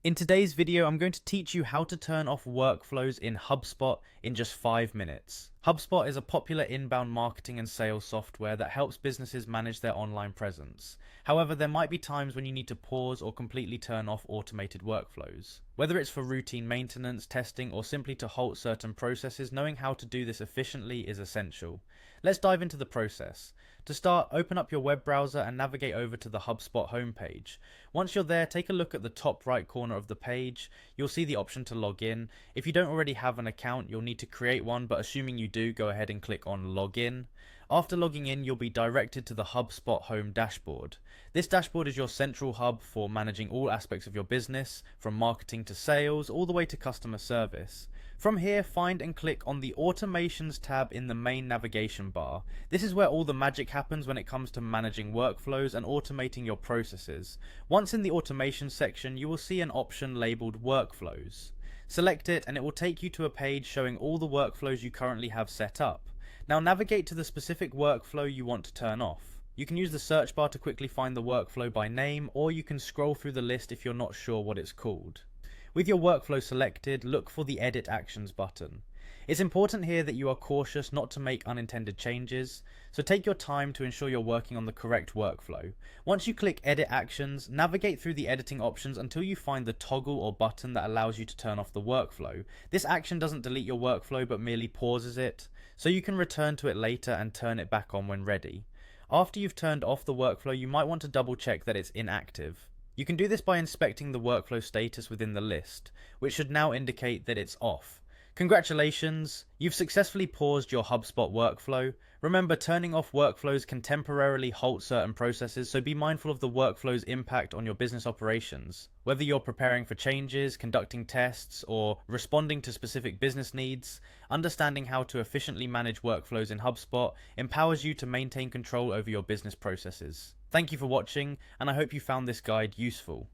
In today's video, I'm going to teach you how to turn off workflows in Hubspot in just 5 minutes. Hubspot is a popular inbound marketing and sales software that helps businesses manage their online presence. However, there might be times when you need to pause or completely turn off automated workflows. Whether it's for routine maintenance, testing, or simply to halt certain processes, knowing how to do this efficiently is essential. Let's dive into the process. To start, open up your web browser and navigate over to the Hubspot homepage. Once you're there, take a look at the top right corner of the page. You'll see the option to log in. If you don't already have an account, you'll need to create one, but assuming you do, go ahead and click on Login. After logging in, you'll be directed to the Hubspot home dashboard. This dashboard is your central hub for managing all aspects of your business, from marketing to sales, all the way to customer service. From here, find and click on the Automations tab in the main navigation bar. This is where all the magic happens when it comes to managing workflows and automating your processes. Once in the Automation section, you will see an option labeled Workflows. Select it and it will take you to a page showing all the workflows you currently have set up. Now navigate to the specific workflow you want to turn off. You can use the search bar to quickly find the workflow by name, or you can scroll through the list if you're not sure what it's called. With your workflow selected, look for the Edit Actions button. It's important here that you are cautious not to make unintended changes, so take your time to ensure you're working on the correct workflow. Once you click Edit Actions, navigate through the editing options until you find the toggle or button that allows you to turn off the workflow. This action doesn't delete your workflow but merely pauses it, so you can return to it later and turn it back on when ready. After you've turned off the workflow, you might want to double check that it's inactive. You can do this by inspecting the workflow status within the list, which should now indicate that it's off. Congratulations, you've successfully paused your Hubspot workflow. Remember, turning off workflows can temporarily halt certain processes, so be mindful of the workflow's impact on your business operations. Whether you're preparing for changes, conducting tests, or responding to specific business needs, understanding how to efficiently manage workflows in HubSpot empowers you to maintain control over your business processes. Thank you for watching, and I hope you found this guide useful.